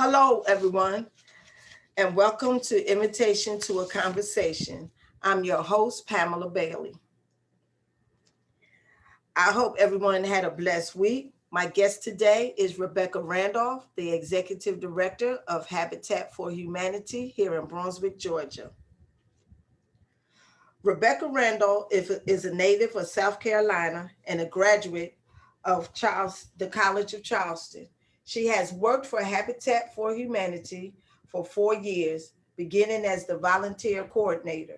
Hello, everyone, and welcome to Invitation to a Conversation. I'm your host, Pamela Bailey. I hope everyone had a blessed week. My guest today is Rebecca Randall, the Executive Director of Habitat for Humanity here in Brunswick, Georgia. Rebecca Randall is a native of South Carolina and a graduate of the College of Charleston. She has worked for Habitat for Humanity for 4 years, beginning as the volunteer coordinator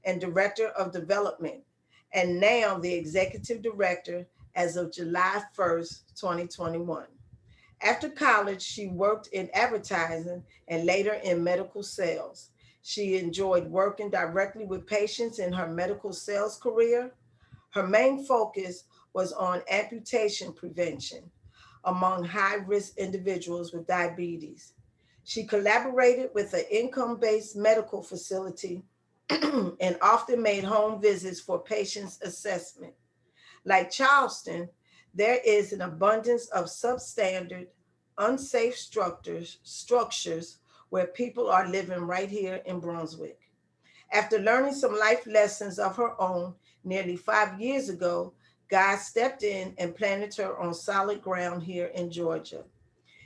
and director of development, and now the executive director as of July 1st, 2021. After college, she worked in advertising and later in medical sales. She enjoyed working directly with patients in her medical sales career. Her main focus was on amputation prevention among high-risk individuals with diabetes. She collaborated with an income-based medical facility and often made home visits for patients' assessment. Like Charleston, there is an abundance of substandard, unsafe structures where people are living right here in Brunswick. After learning some life lessons of her own nearly 5 years ago, God stepped in and planted her on solid ground here in Georgia.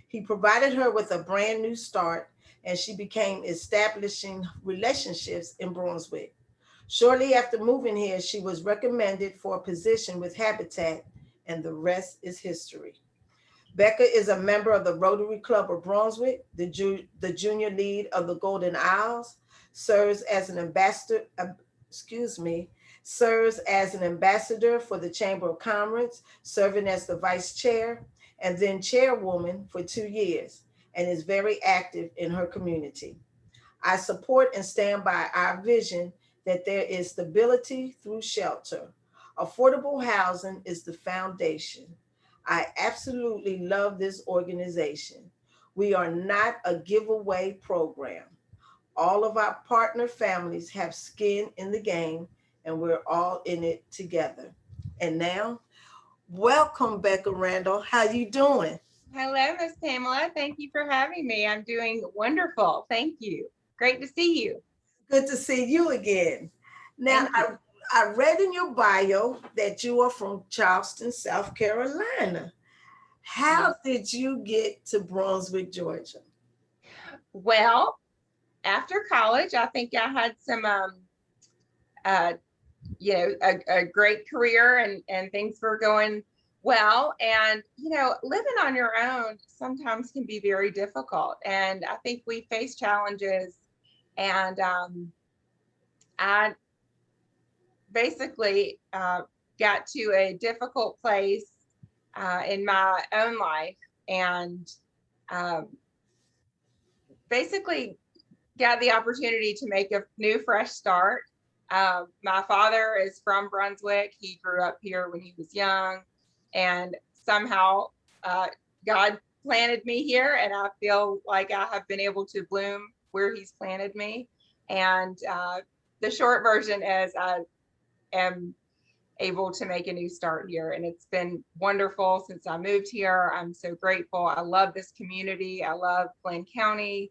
He provided her with a brand new start, and she began establishing relationships in Brunswick. Shortly after moving here, she was recommended for a position with Habitat, and the rest is history. Becca is a member of the Rotary Club of Brunswick, the junior lead of the Golden Isles, serves as an ambassador, serves as an ambassador for the Chamber of Commerce, serving as the vice chair and then chairwoman for 2 years, and is very active in her community. I support and stand by our vision that there is stability through shelter. Affordable housing is the foundation. I absolutely love this organization. We are not a giveaway program. All of our partner families have skin in the game, and we're all in it together. And now, welcome, Becca Randall. How you doing? Hello, Miss Pamela. Thank you for having me. I'm doing wonderful. Thank you. Great to see you. Good to see you again. Now, Thank you. I read in your bio that you are from Charleston, South Carolina. How Yes. did you get to Brunswick, Georgia? Well, after college, I think I had some, uh, a great career and things were going well. And, living on your own sometimes can be very difficult. And I think we face challenges. And I basically got to a difficult place in my own life and um, basically got the opportunity to make a new fresh start. My father is from Brunswick. He grew up here when he was young, and somehow uh, God planted me here, and I feel like I have been able to bloom where he's planted me. And the short version is I am able to make a new start here. And it's been wonderful since I moved here. I'm so grateful. I love this community. I love Glenn County.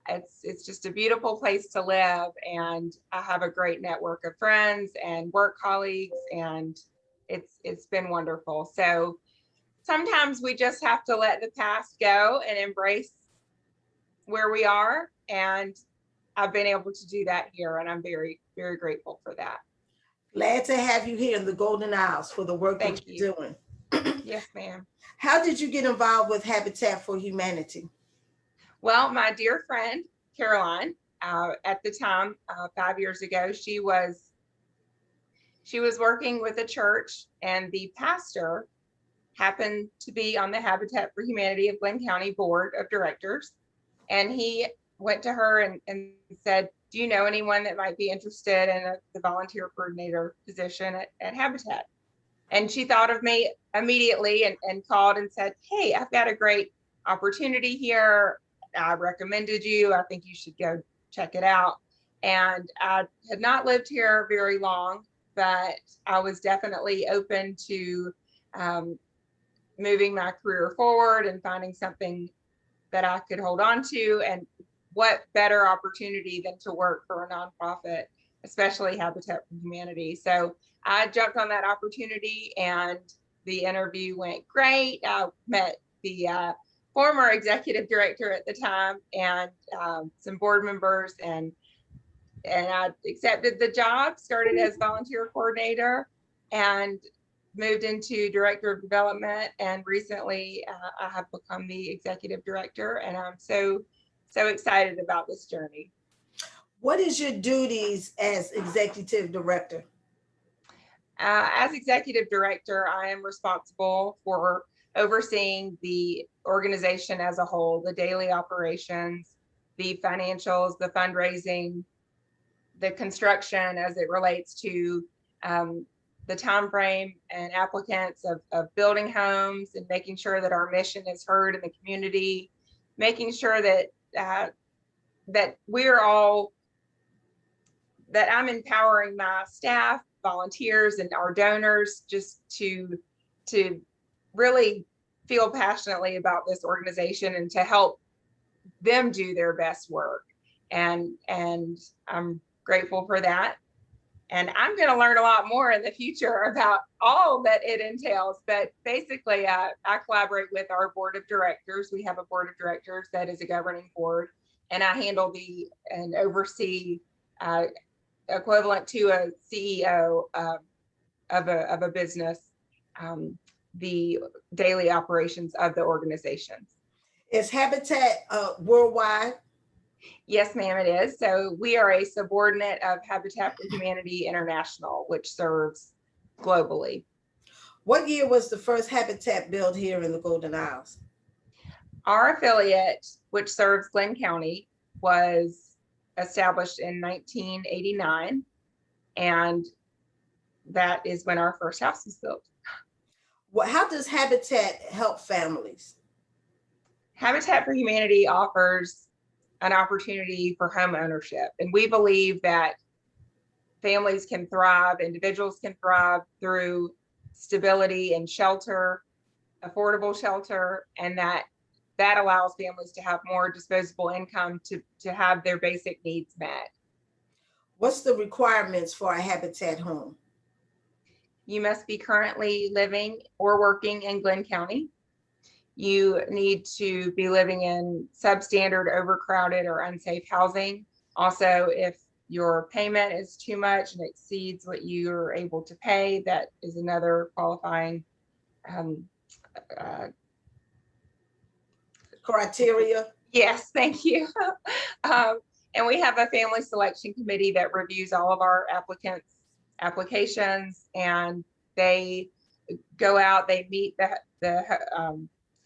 It's just a beautiful place to live. And I have a great network of friends and work colleagues, and it's been wonderful. So sometimes we just have to let the past go and embrace where we are. And I've been able to do that here, and I'm very, very grateful for that. Glad to have you here in the Golden Isles for the work that Thank you. you're doing. Yes, ma'am. How did you get involved with Habitat for Humanity? Well, my dear friend, Caroline, at the time, 5 years ago, she was working with a church, and the pastor happened to be on the Habitat for Humanity of Glenn County Board of Directors. And he went to her and said, do you know anyone that might be interested in the volunteer coordinator position at Habitat? And she thought of me immediately and called and said, hey, I've got a great opportunity here. I recommended you. I think you should go check it out. And I had not lived here very long, but I was definitely open to um, moving my career forward and finding something that I could hold on to. And what better opportunity than to work for a nonprofit, especially Habitat for Humanity. So I jumped on that opportunity, and the interview went great. I met the former executive director at the time, and some board members, and I accepted the job, started as volunteer coordinator, and moved into director of development. And recently I have become the executive director, and I'm so excited about this journey. What is your duties as executive director? As executive director, I am responsible for overseeing the organization as a whole, the daily operations, the financials, the fundraising, the construction as it relates to the time frame and applicants of building homes, and making sure that our mission is heard in the community, making sure that that we're all, that I'm empowering my staff, volunteers, and our donors just to really feel passionately about this organization and to help them do their best work. And I'm grateful for that. And I'm going to learn a lot more in the future about all that it entails. But basically, I collaborate with our board of directors. We have a board of directors that is a governing board, and I handle and oversee equivalent to a CEO of a business, the daily operations of the organizations. Is Habitat worldwide? Yes, ma'am, it is. So we are a subordinate of Habitat for Humanity International, which serves globally. What year was the first Habitat built here in the Golden Isles? Our affiliate, which serves Glenn County, was established in 1989, and that is when our first house was built. Well, how does Habitat help families? Habitat for Humanity offers an opportunity for home ownership, and we believe that families can thrive, individuals can thrive through stability and shelter, affordable shelter, and that allows families to have more disposable income to have their basic needs met. What's the requirements for a Habitat home? You must be currently living or working in Glenn County. You need to be living in substandard, overcrowded, or unsafe housing. Also, if your payment is too much and exceeds what you are able to pay, that is another qualifying criteria. Yes, thank you. And we have a family selection committee that reviews all of our applications, and they go out, they meet the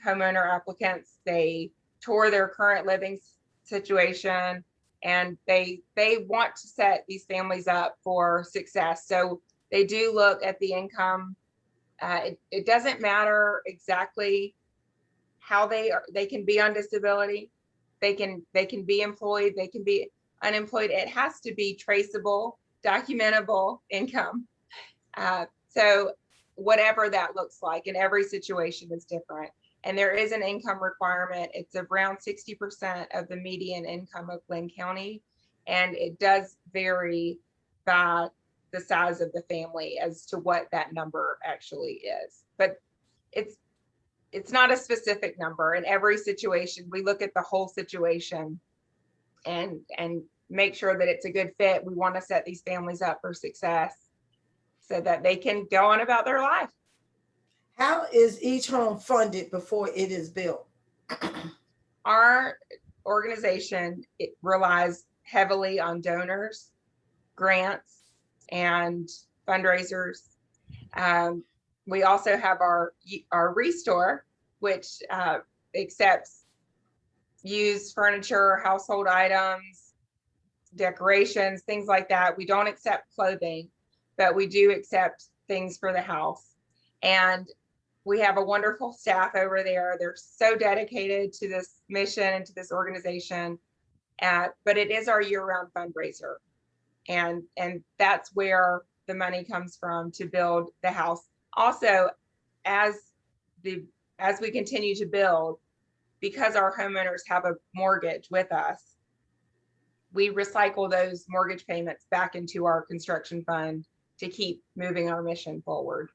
homeowner applicants, they tour their current living situation, and they want to set these families up for success. So they do look at the income. It doesn't matter exactly how they can be on disability. They can be employed, they can be unemployed. It has to be traceable, documentable income. So whatever that looks like, and every situation is different. And there is an income requirement. It's around 60% of the median income of Glenn County. And it does vary by the size of the family as to what that number actually is. But it's not a specific number. In every situation, we look at the whole situation and make sure that it's a good fit. We want to set these families up for success so that they can go on about their life. How is each home funded before it is built? Our organization, it relies heavily on donors, grants, and fundraisers. We also have our Restore, which accepts used furniture, household items, decorations, things like that. We don't accept clothing, but we do accept things for the house. And we have a wonderful staff over there. They're so dedicated to this mission and to this organization. But it is our year-round fundraiser. And that's where the money comes from to build the house. Also, as we continue to build, because our homeowners have a mortgage with us, we recycle those mortgage payments back into our construction fund to keep moving our mission forward.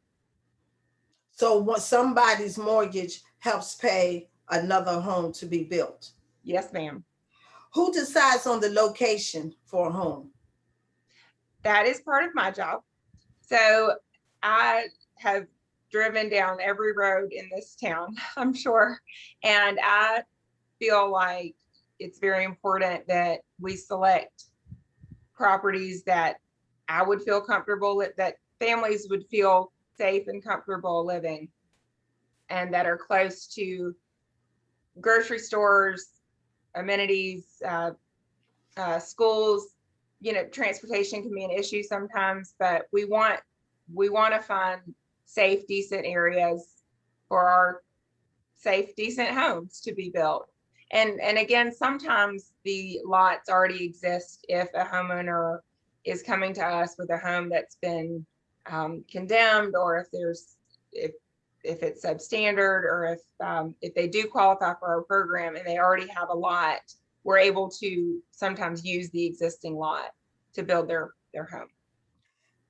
So what somebody's mortgage helps pay another home to be built. Yes, ma'am. Who decides on the location for a home? That is part of my job. So I have driven down every road in this town, I'm sure, and I feel like it's very important that we select properties that I would feel comfortable with, that families would feel safe and comfortable living, and that are close to grocery stores, amenities, schools. You know, transportation can be an issue sometimes, but we want to find safe, decent areas for our safe, decent homes to be built. And again, sometimes the lots already exist if a homeowner is coming to us with a home that's been condemned, or if it's substandard, or if they do qualify for our program and they already have a lot, we're able to sometimes use the existing lot to build their home.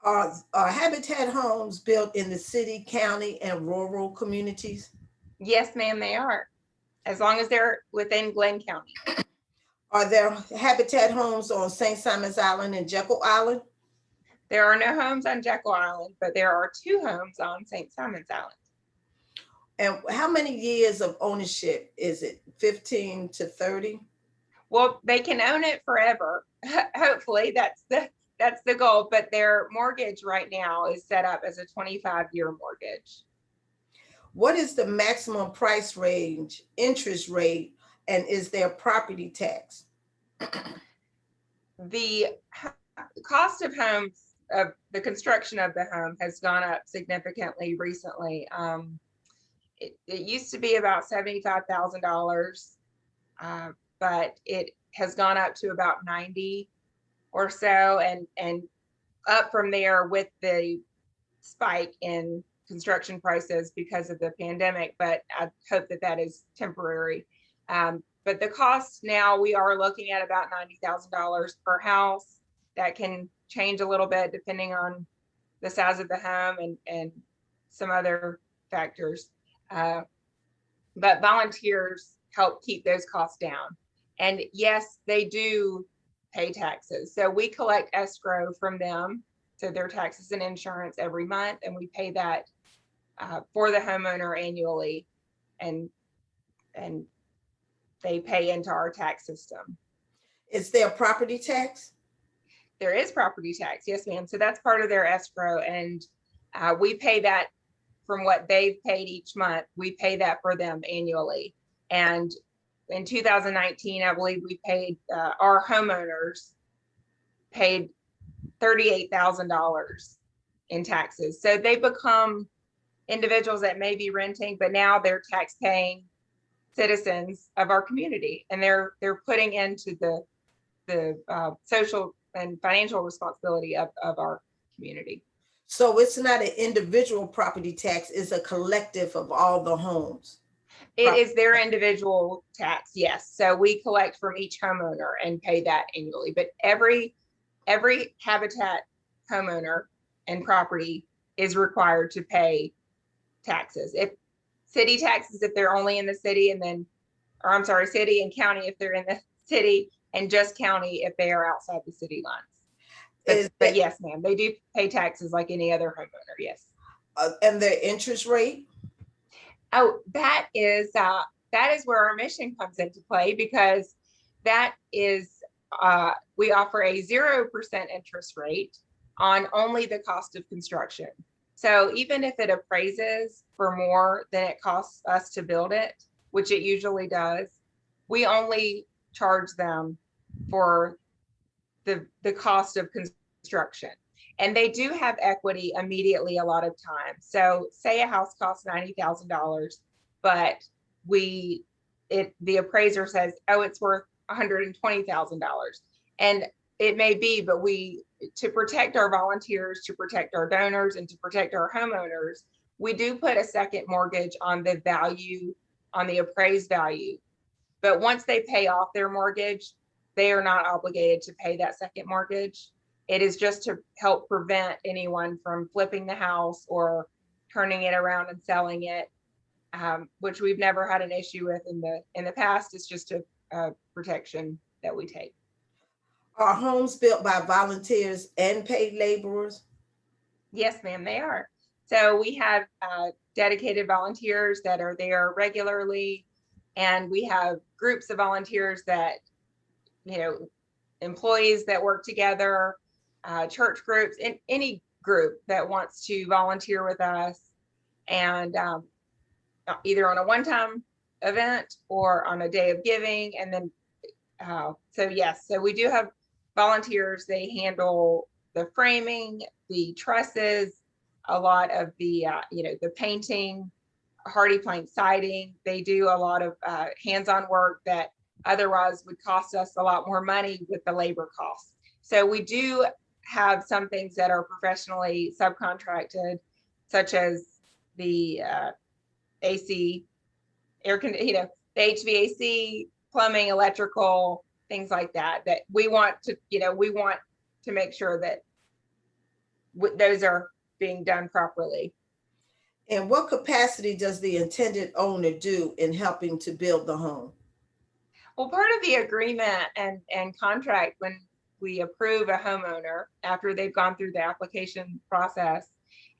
Are Habitat homes built in the city, county, and rural communities? Yes, ma'am, they are, as long as they're within Glenn County. Are there Habitat homes on St. Simon's Island and Jekyll Island? There are no homes on Jekyll Island, but there are 2 homes on St. Simon's Island. And how many years of ownership is it? 15 to 30? Well, they can own it forever. Hopefully that's the goal, but their mortgage right now is set up as a 25-year mortgage. What is the maximum price range, interest rate, and is there property tax? The cost of homes, of the construction of the home, has gone up significantly recently. It used to be about $75,000, but it has gone up to about 90 or so, and up from there with the spike in construction prices because of the pandemic. But I hope that is temporary. But the cost now, we are looking at about $90,000 per house. That can change a little bit depending on the size of the home and some other factors. But volunteers help keep those costs down. And yes, they do pay taxes. So we collect escrow from them, so their taxes and insurance every month, and we pay that for the homeowner annually, and they pay into our tax system. Is there property tax? There is property tax, yes, ma'am. So that's part of their escrow, and we pay that from what they've paid each month. We pay that for them annually. And in 2019, I believe we paid, our homeowners paid $38,000 in taxes. So they become individuals that may be renting, but now they're tax paying citizens of our community, and they're putting into the social and financial responsibility of our community. So it's not an individual property tax, it's a collective of all the homes. It is their individual tax, yes. So we collect from each homeowner and pay that annually. But every Habitat homeowner and property is required to pay taxes. If city taxes, if they're only in the city, and then, or I'm sorry, city and county if they're in the city, and just county if they are outside the city lines. But yes, ma'am, they do pay taxes like any other homeowner, yes. And their interest rate? Oh, that is where our mission comes into play, because that is, we offer a 0% interest rate on only the cost of construction. So even if it appraises for more than it costs us to build it, which it usually does, we only charge them for the cost of construction. And they do have equity immediately a lot of times. So say a house costs $90,000, but the appraiser says, oh, it's worth $120,000. And it may be, but to protect our volunteers, to protect our donors, and to protect our homeowners, we do put a second mortgage on the value on the appraised value. But once they pay off their mortgage, they are not obligated to pay that second mortgage. It is just to help prevent anyone from flipping the house or turning it around and selling it, which we've never had an issue with in the past. It's just a protection that we take. Are homes built by volunteers and paid laborers? Yes, ma'am, they are. So we have dedicated volunteers that are there regularly, and we have groups of volunteers that, employees that work together, church groups, and any group that wants to volunteer with us, and either on a one-time event or on a day of giving. And then, so yes, so we do have volunteers. They handle the framing, the trusses, a lot of the, the painting, hardy plank siding. They do a lot of hands-on work that otherwise would cost us a lot more money with the labor costs. So we do have some things that are professionally subcontracted, such as the AC, air conditioning, the HVAC, plumbing, electrical, things like that. That we want to make sure that those are being done properly. And what capacity does the intended owner do in helping to build the home? Well, part of the agreement and contract, when we approve a homeowner after they've gone through the application process,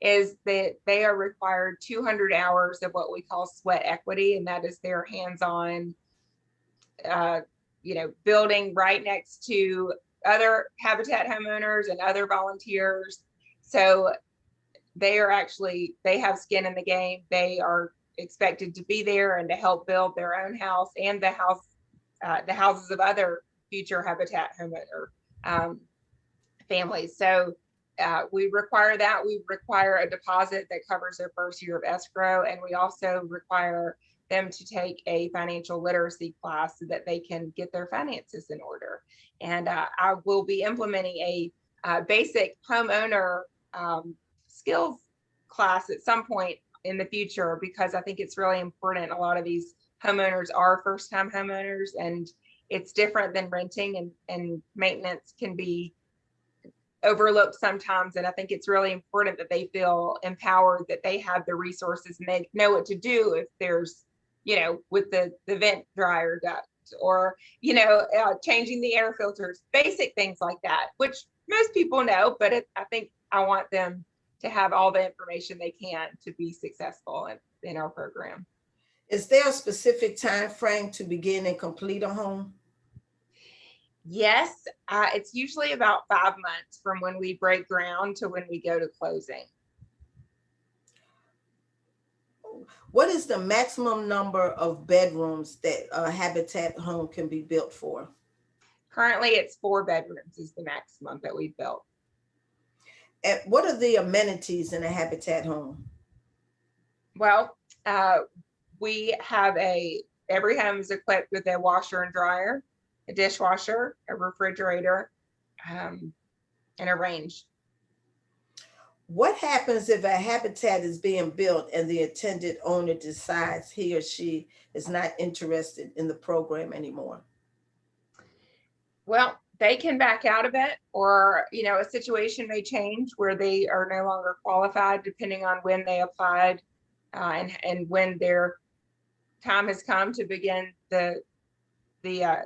is that they are required 200 hours of what we call sweat equity, and that is their hands-on, building right next to other Habitat homeowners and other volunteers. So they have skin in the game. They are expected to be there and to help build their own house and the houses of other future Habitat homeowner families. So we require that. We require a deposit that covers their first year of escrow, and we also require them to take a financial literacy class so that they can get their finances in order. And I will be implementing a basic homeowner skills class at some point in the future, because I think it's really important. A lot of these homeowners are first-time homeowners, and it's different than renting, and maintenance can be overlooked sometimes. And I think it's really important that they feel empowered, that they have the resources and they know what to do if there's, with the vent dryer duct, or, changing the air filters, basic things like that, which most people know, but I think I want them to have all the information they can to be successful in our program. Is there a specific time frame to begin and complete a home? Yes, it's usually about 5 months from when we break ground to when we go to closing. What is the maximum number of bedrooms that a Habitat home can be built for? Currently, it's 4 bedrooms is the maximum that we've built. And what are the amenities in a Habitat home? Well, we have every home is equipped with a washer and dryer, a dishwasher, a refrigerator, and a range. What happens if a Habitat is being built and the intended owner decides he or she is not interested in the program anymore? Well, they can back out of it, or a situation may change where they are no longer qualified, depending on when they applied and when their time has come to begin the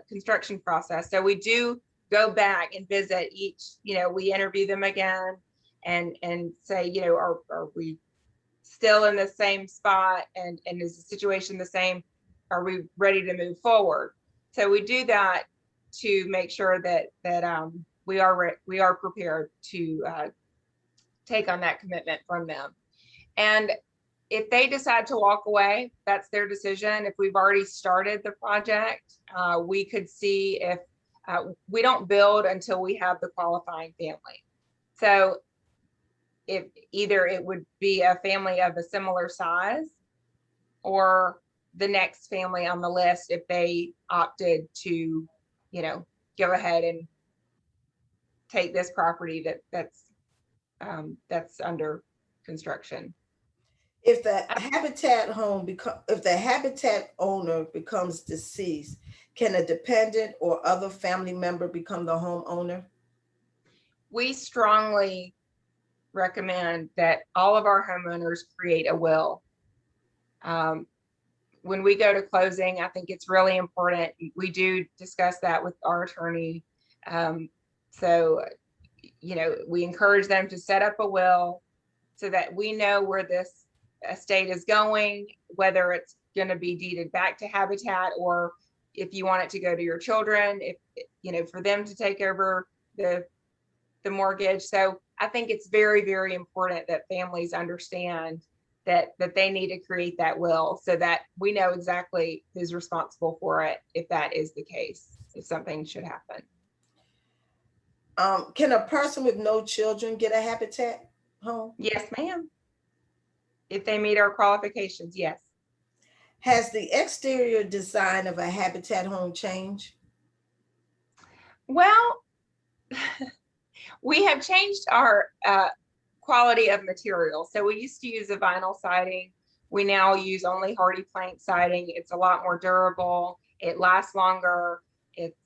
construction process. So we do go back and visit each, we interview them again and say, are we still in the same spot, and is the situation the same? Are we ready to move forward? So we do that to make sure that we are prepared to take on that commitment from them. And if they decide to walk away, that's their decision. If we've already started the project, we could see if we don't build until we have the qualifying family. So if either it would be a family of a similar size, or the next family on the list if they opted to, go ahead and take this property that's under construction. If the habitat home become, if the habitat owner becomes deceased, can a dependent or other family member become the homeowner? We strongly recommend that all of our homeowners create a will. Um, when we go to closing, I think it's really important. We do discuss that with our attorney. Um, so, we encourage them to set up a will so that we know where this estate is going, whether it's going to be deeded back to Habitat, or if you want it to go to your children, if for them to take over the mortgage. So I think it's very, very important that families understand that they need to create that will so that we know exactly who's responsible for it if that is the case, if something should happen. Can a person with no children get a habitat home? Yes, ma'am. If they meet our qualifications, yes. Has the exterior design of a habitat home changed? Well, we have changed our quality of material. So we used to use a vinyl siding. We now use only hardy plank siding. It's a lot more durable. It lasts longer. It's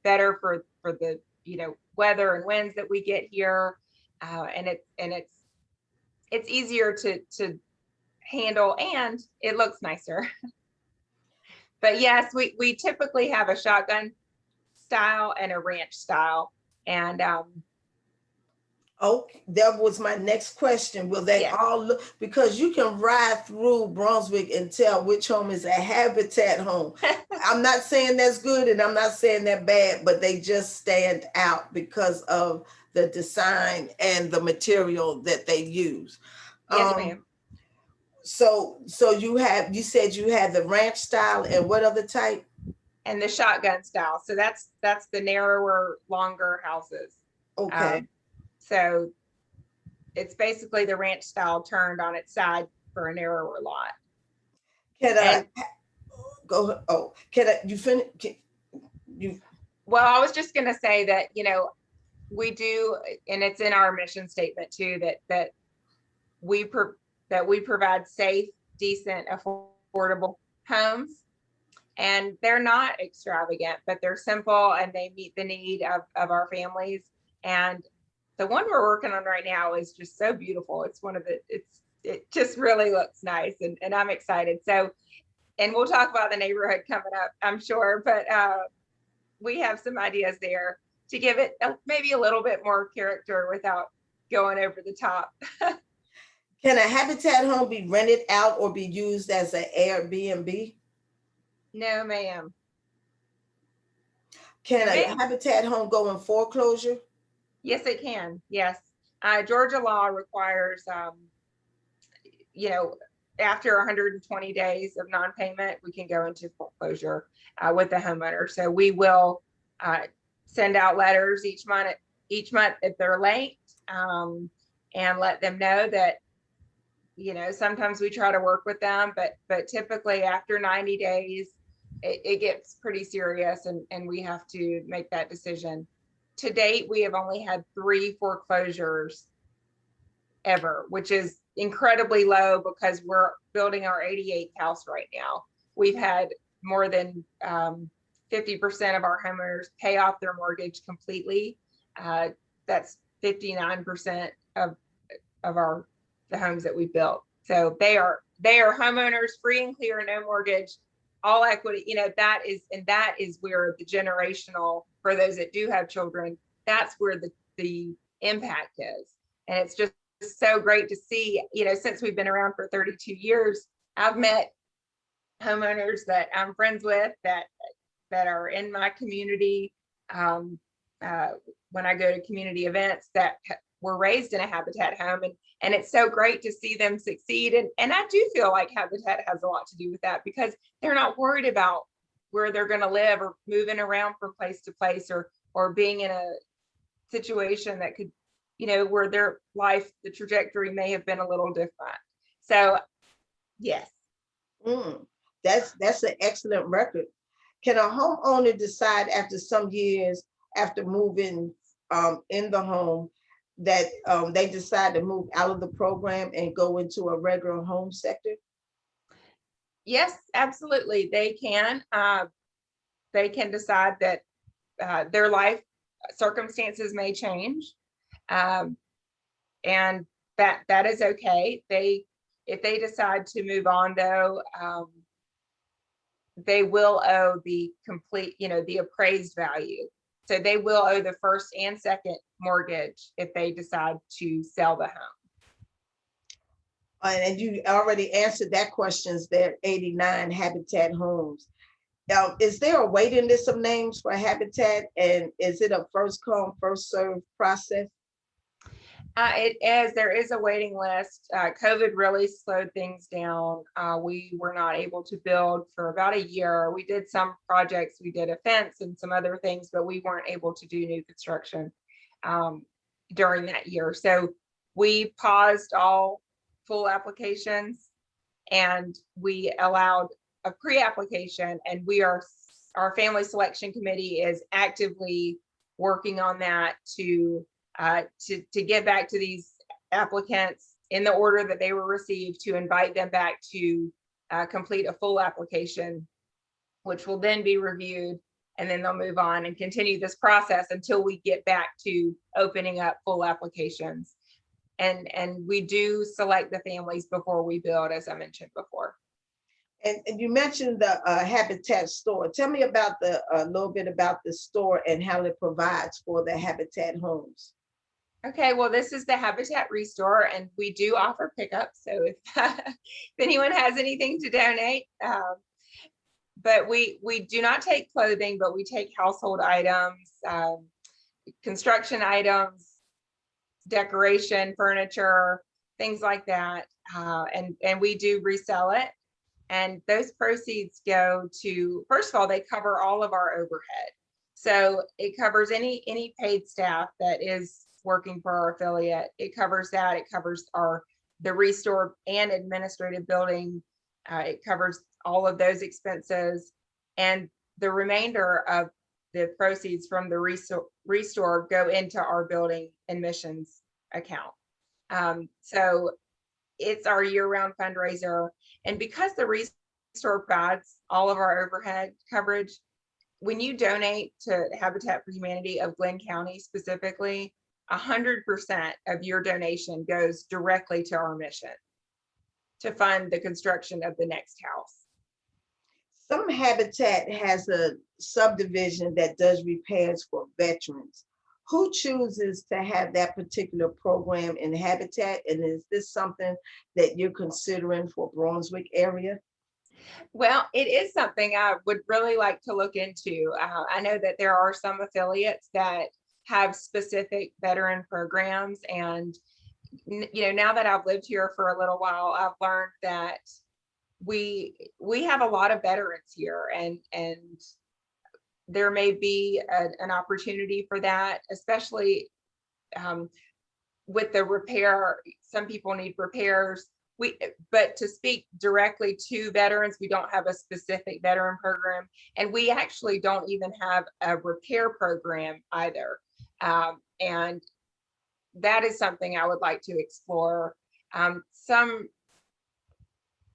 better for the weather and winds that we get here, and it's easier to handle, and it looks nicer. But yes, we typically have a shotgun style and a ranch style, and Oh, that was my next question. Will they yes, all look? Because you can ride through Brunswick and tell which home is a habitat home. I'm not saying that's good and I'm not saying that bad, but they just stand out because of the design and the material that they use. yes, Um, ma'am. so you said you had the ranch style and what other type? And the shotgun style. So that's the narrower, longer houses. Okay. Um, so it's basically the ranch style turned on its side for a narrower lot. Can And go? Oh, can you finish? You well, I was just going to say that we do, and it's in our mission statement too, that we that we provide safe, decent, affordable homes. And they're not extravagant, but they're simple and they meet the need of our families. And the one we're working on right now is just so beautiful. It's one of the, it just really looks nice, and I'm excited. So, and we'll talk about the neighborhood coming up, I'm sure, but we have some ideas there to give it maybe a little bit more character without going over the top. can a habitat home be rented out or be used as an Airbnb? No, ma'am. Can No, a ma'am. habitat home go in foreclosure? Yes, it can. Yes. Georgia law requires, you know, after 120 days of non-payment, we can go into foreclosure with the homeowner. So we will uh, send out letters each month if they're late, and let them know that, sometimes we try to work with them, but typically after 90 days, it gets pretty serious, and we have to make that decision. To date, we have only had 3 foreclosures ever, which is incredibly low because we're building our 88th house right now. We've had more than 50% of our homeowners pay off their mortgage completely. That's 59% of the homes that we built. So they are homeowners, free and clear, no mortgage, all equity. That is where the generational, for those that do have children, that's where the impact is. And it's just so great to see, since we've been around for 32 years, I've met homeowners that I'm friends with that are in my community. Um, when I go to community events, that were raised in a Habitat home, and it's so great to see them succeed. And I do feel like Habitat has a lot to do with that, because they're not worried about where they're going to live or moving around from place to place, or being in a situation that could, where their life, the trajectory may have been a little different. So yes. Mm, that's an excellent record. Can a homeowner decide after some years after moving in the home that they decide to move out of the program and go into a regular home sector? Yes, absolutely. They can. They can decide that their life circumstances may change, um, and that is okay. If they decide to move on, though, they will owe the complete, the appraised value. So they will owe the first and second mortgage if they decide to sell the home. And you already answered that questions there, 89 Habitat homes. Now, is there a waiting list of names for Habitat, and is it a first come, first served process? It is. There is a waiting list. COVID really slowed things down. We were not able to build for about a year. We did some projects. We did a fence and some other things, but we weren't able to do new construction during that year. So we paused all full applications and we allowed a pre-application, and our family selection committee is actively working on that to get back to these applicants in the order that they were received, to invite them back to complete a full application, which will then be reviewed, and then they'll move on and continue this process until we get back to opening up full applications. And we do select the families before we build, as I mentioned before. And you mentioned the Habitat store. Tell me about a little bit about the store and how it provides for the Habitat homes. Okay, well, this is the Habitat Restore, and we do offer pickup. So if, if anyone has anything to donate, but we do not take clothing, but we take household items, construction items, decoration, furniture, things like that, and we do resell it. And those proceeds go to, first of all, they cover all of our overhead. So it covers any paid staff that is working for our affiliate. It covers that. It covers the restore and administrative building. It covers all of those expenses, and the remainder of the proceeds from the restore go into our building admissions account. So it's our year-round fundraiser, and because the restore provides all of our overhead coverage, when you donate to Habitat for Humanity of Glenn County specifically, 100% of your donation goes directly to our mission to fund the construction of the next house. Some Habitat has a subdivision that does repairs for veterans. Who chooses to have that particular program in Habitat? And is this something that you're considering for Brunswick area? Well, it is something I would really like to look into. I know that there are some affiliates that have specific veteran programs, and now that I've lived here for a little while, I've learned that we have a lot of veterans here, and there may be an opportunity for that, especially with the repair. Some people need repairs. But to speak directly to veterans, we don't have a specific veteran program, and we actually don't even have a repair program either. And that is something I would like to explore.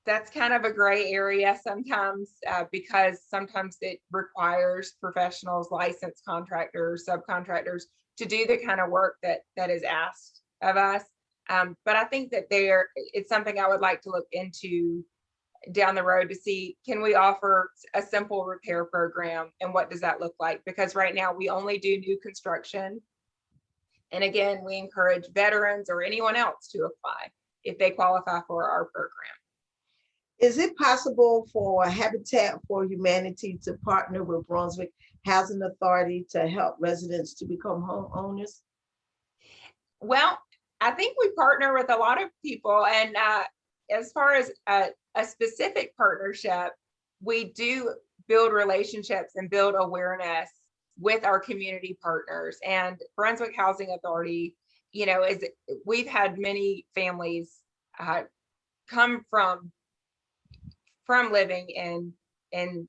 That's kind of a gray area sometimes, because sometimes it requires professionals, licensed contractors, subcontractors to do the kind of work that is asked of us. But I think that it's something I would like to look into down the road to see, can we offer a simple repair program, and what does that look like? Because right now we only do new construction. And again, we encourage veterans or anyone else to apply if they qualify for our program. Is it possible for Habitat for Humanity to partner with Brunswick Housing Authority to help residents to become homeowners? Well, I think we partner with a lot of people, and as far as a specific partnership, we do build relationships and build awareness with our community partners. And Brunswick Housing Authority, we've had many families come from living in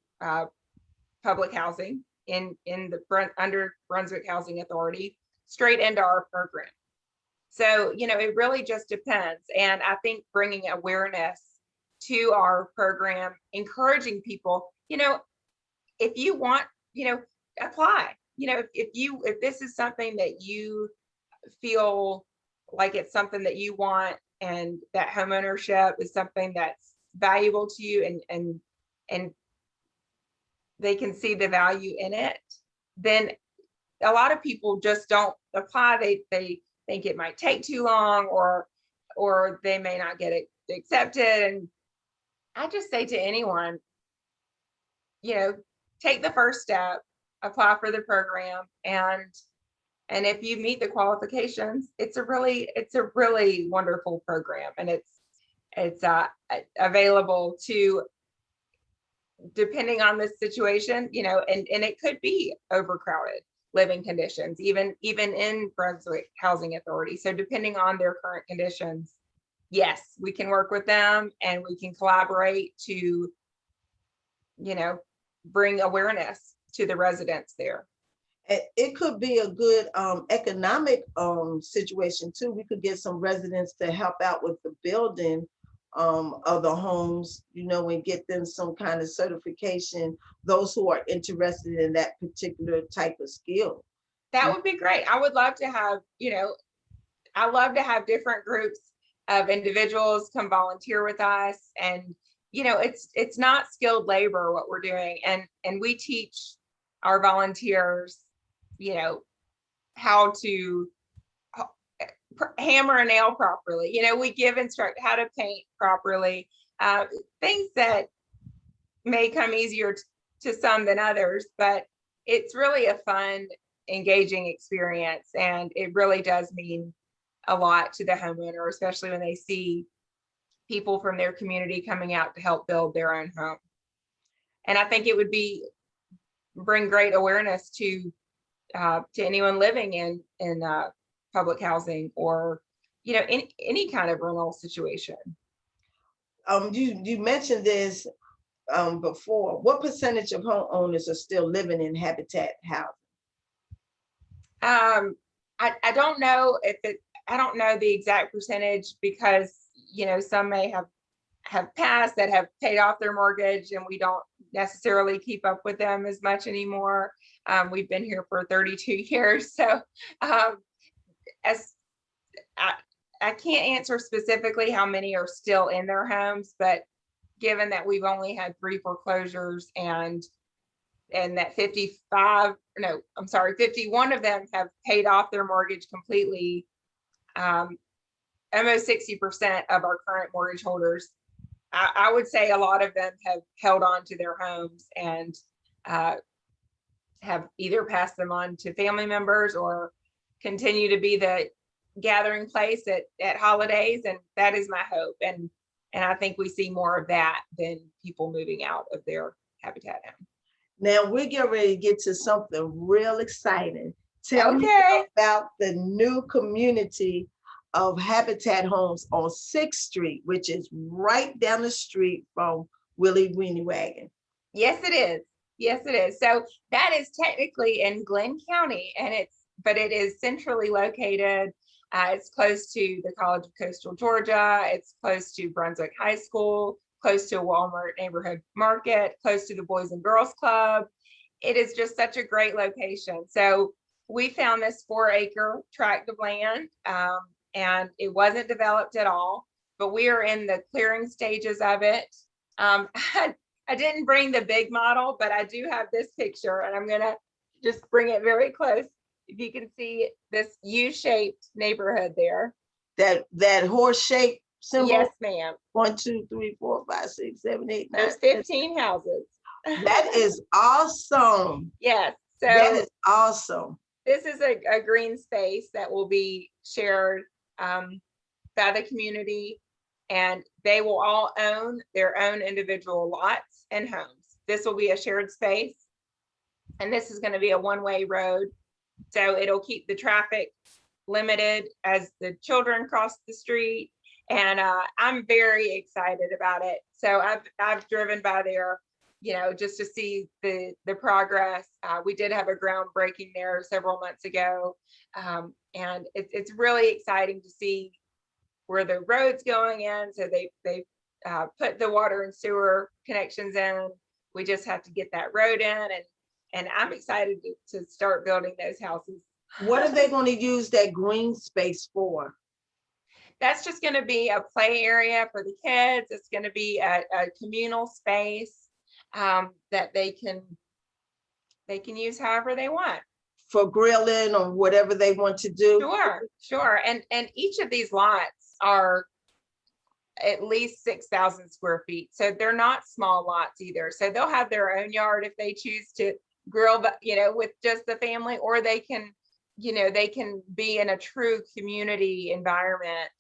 public housing under Brunswick Housing Authority straight into our program. So, it really just depends. And I think bringing awareness to our program, encouraging people, if you want, apply. If this is something that you feel like it's something that you want, and that homeownership is something that's valuable to you, and they can see the value in it, then a lot of people just don't apply. They think it might take too long, or they may not get it accepted. And I just say to anyone, take the first step, apply for the program, and if you meet the qualifications, it's a really wonderful program, and it's available to, depending on the situation, and it could be overcrowded living conditions, even in Brunswick Housing Authority. So depending on their current conditions, yes, we can work with them, and we can collaborate to, bring awareness to the residents there. It could be a good economic situation too. We could get some residents to help out with the building of the homes, and get them some kind of certification, those who are interested in that particular type of skill. That would be great. I would love to have, I love to have different groups of individuals come volunteer with us. And, it's not skilled labor what we're doing. And we teach our volunteers, how to hammer a nail properly. We instruct how to paint properly, things that may come easier to some than others, but it's really a fun, engaging experience. And it really does mean a lot to the homeowner, especially when they see people from their community coming out to help build their own home. And I think it would bring great awareness to anyone living in public housing, or any kind of rental situation. You mentioned this before. What percentage of homeowners are still living in Habitat housing? I don't know I don't know the exact percentage, because some may have passed that have paid off their mortgage, and we don't necessarily keep up with them as much anymore. We've been here for 32 years, so as I can't answer specifically how many are still in their homes, but given that we've only had 3 foreclosures, and that 51 of them have paid off their mortgage completely, almost 60% of our current mortgage holders, I would say a lot of them have held on to their homes, and have either passed them on to family members, or continue to be the gathering place at holidays. And that is my hope. And I think we see more of that than people moving out of their Habitat home. Now we're getting ready to get to something real exciting. Tell me about the new community of Habitat homes on 6th Street, which is right down the street from Willie Weenie Wagon. Yes, it is. Yes, it is. So that is technically in Glenn County, but it is centrally located. It's close to the College of Coastal Georgia. It's close to Brunswick High School, close to a Walmart neighborhood market, close to the Boys and Girls Club. It is just such a great location. So we found this 4-acre tract of land, and it wasn't developed at all, but we are in the clearing stages of it. I didn't bring the big model, but I do have this picture, and I'm gonna just bring it very close. If you can see this U-shaped neighborhood there. That horse-shaped symbol? Yes, ma'am. 1, 2, 3, 4, 5, 6, 7, 8, 9. There's 15 houses. That is awesome. Yes. So that is awesome. This is a green space that will be shared by the community, and they will all own their own individual lots and homes. This will be a shared space, and this is going to be a one-way road. So it'll keep the traffic limited as the children cross the street. And I'm very excited about it. So I've driven by there just to see the progress. We did have a groundbreaking there several months ago. And it's really exciting to see where the road's going in. So they put the water and sewer connections in. We just have to get that road in, and I'm excited to start building those houses. What are they going to use that green space for? That's just going to be a play area for the kids. It's going to be a communal space that they can use however they want. For grilling or whatever they want to do? Sure. And each of these lots are at least 6,000 square feet. So they're not small lots either. So they'll have their own yard if they choose to grill, with just the family, or they can be in a true community environment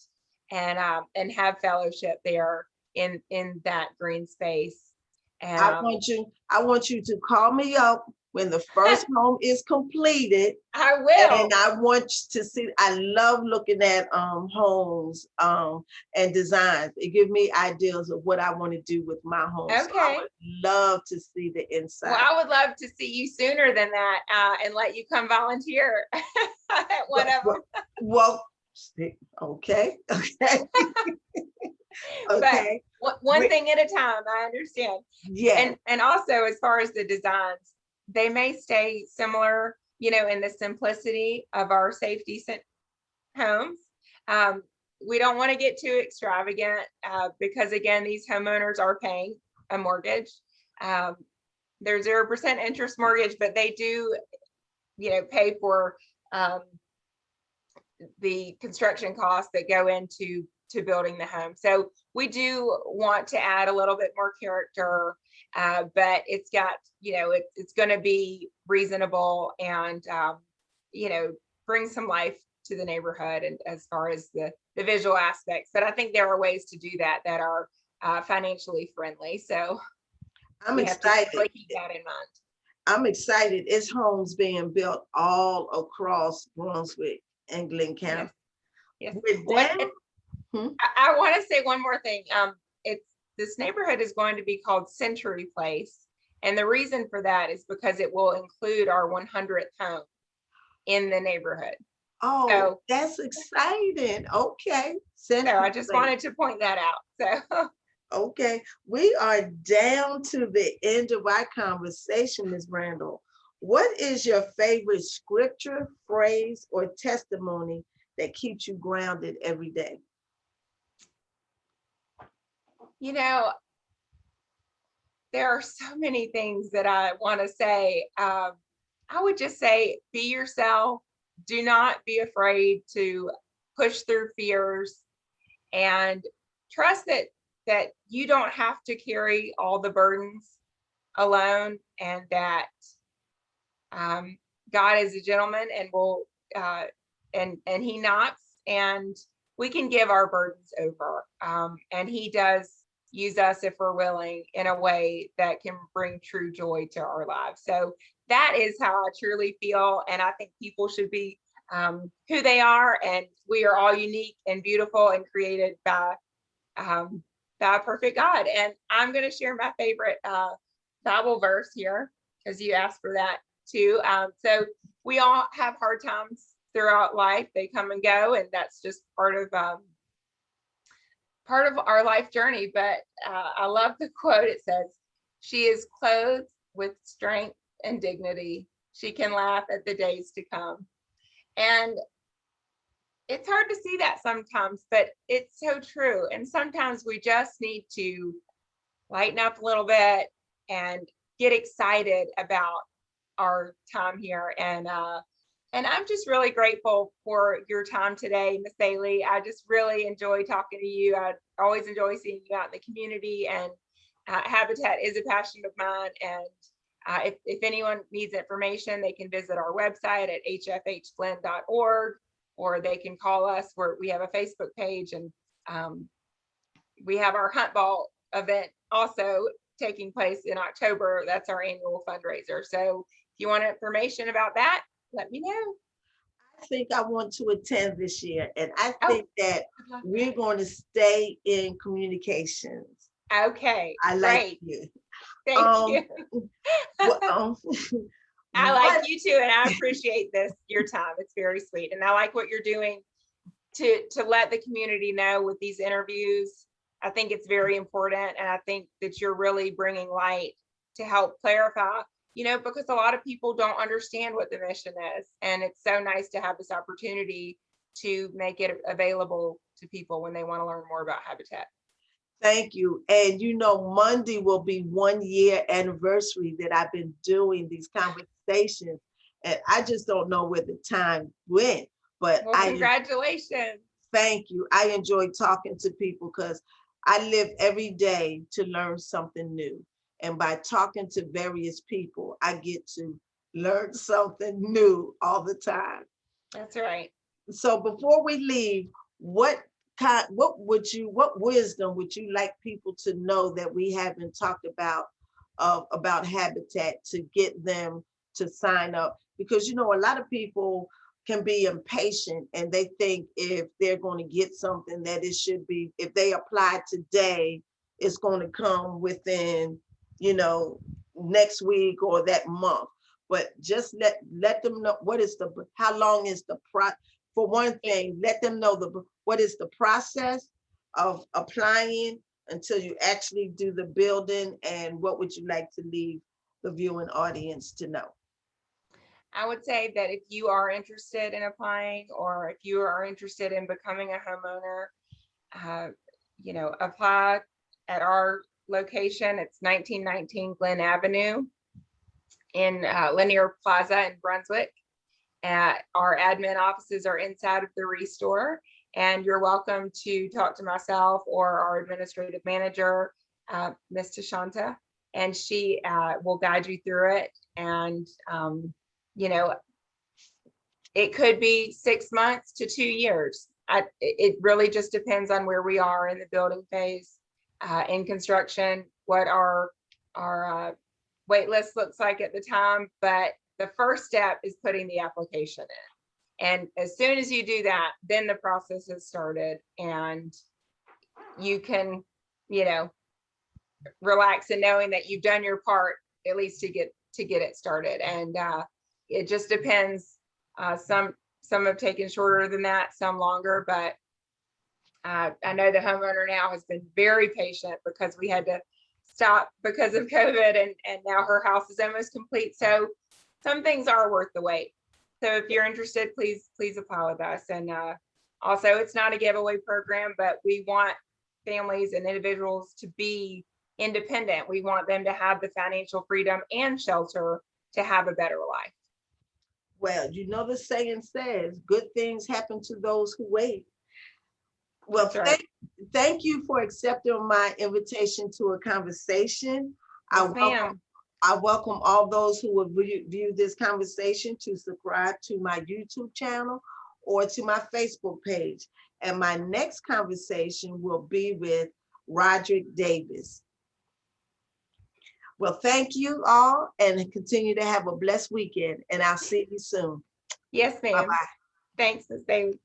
and have fellowship there in that green space. And I want you to call me up when the first home is completed. I will. And I want to see, I love looking at homes and designs. It gives me ideas of what I want to do with my home. Okay. So I would love to see the inside. Well, I would love to see you sooner than that and let you come volunteer at whatever. Well, okay. Okay. But one thing at a time, I understand. Yeah. And also, as far as the designs, they may stay similar, in the simplicity of our safety homes. We don't want to get too extravagant because, again, these homeowners are paying a mortgage. They're 0% interest mortgage, but they do, pay for the construction costs that go into building the home. So we do want to add a little bit more character, but it's got, it's going to be reasonable and, bring some life to the neighborhood, and as far as the visual aspects. But I think there are ways to do that are financially friendly. So I'm excited. Really keep that in mind. I'm excited. It's homes being built all across Brunswick and Glenn County. Yes. Hmm? I want to say one more thing. This neighborhood is going to be called Century Place. And the reason for that is because it will include our 100th home in the neighborhood. Oh, so, that's exciting. Okay. So I just wanted to point that out. So okay. We are down to the end of our conversation, Ms. Randall. What is your favorite scripture, phrase, or testimony that keeps you grounded every day? There are so many things that I want to say. I would just say, be yourself. Do not be afraid to push through fears, and trust that you don't have to carry all the burdens alone, and that God is a gentleman and will and he knocks, and we can give our burdens over, and he does use us if we're willing in a way that can bring true joy to our lives. So that is how I truly feel, and I think people should be who they are, and we are all unique and beautiful and created by a perfect God. And I'm going to share my favorite Bible verse here, because you asked for that too. So we all have hard times throughout life. They come and go, and that's just part of our life journey. But I love the quote. It says, "She is clothed with strength and dignity. She can laugh at the days to come." And it's hard to see that sometimes, but it's so true. And sometimes we just need to lighten up a little bit and get excited about our time here. And I'm just really grateful for your time today, Miss Bailey. I just really enjoy talking to you. I always enjoy seeing you out in the community, and Habitat is a passion of mine. And if anyone needs information, they can visit our website at hfhglen.org, or they can call us. We have a Facebook page, and we have our Hunt Ball event also taking place in October. That's our annual fundraiser. So if you want information about that, let me know. I think I want to attend this year, and I think that we're going to stay in communications. Okay, I like great. you. Thank Um, you. what, I like what, you too, and I appreciate your time. It's very sweet. And I like what you're doing to let the community know with these interviews. I think it's very important, and I think that you're really bringing light to help clarify, because a lot of people don't understand what the mission is, and it's so nice to have this opportunity to make it available to people when they want to learn more about Habitat. Thank you. And Monday will be 1 year anniversary that I've been doing these conversations. And I just don't know where the time went, but Well, congratulations. thank you. I enjoy talking to people because I live every day to learn something new. And by talking to various people, I get to learn something new all the time. That's right. So before we leave, what wisdom would you like people to know that we haven't talked about Habitat to get them to sign up? Because a lot of people can be impatient and they think if they're going to get something that it should be, if they apply today, it's going to come within, you know, next week or that month. But just let them know how long is the for one thing, let them know what is the process of applying until you actually do the building, and what would you like to leave the viewing audience to know? I would say that if you are interested in applying, or if you are interested in becoming a homeowner, uh, apply at our location. It's 1919 Glen Avenue in Linear Plaza in Brunswick. Our admin offices are inside of the Restore, and you're welcome to talk to myself or our administrative manager, Ms. Tashanta, and she will guide you through it. And it could be 6 months to 2 years. It really just depends on where we are in the building phase, in construction, what our wait list looks like at the time. But the first step is putting the application in. And as soon as you do that, then the process has started, and you can, relax in knowing that you've done your part, at least to get it started. And it just depends. Some have taken shorter than that, some longer, but I know the homeowner now has been very patient because we had to stop because of COVID, and now her house is almost complete. So some things are worth the wait. So if you're interested, please apply with us. And also, it's not a giveaway program, but we want families and individuals to be independent. We want them to have the financial freedom and shelter to have a better life. Well, the saying says, good things happen to those who wait. Well, That's right. thank you for accepting my invitation to a conversation. Yes, ma'am. I welcome all those who will view this conversation to subscribe to my YouTube channel or to my Facebook page. And my next conversation will be with Roderick Davis. Well, thank you all, and continue to have a blessed weekend, and I'll see you soon. Yes, ma'am. Bye-bye. Thanks, Ms. Bailey.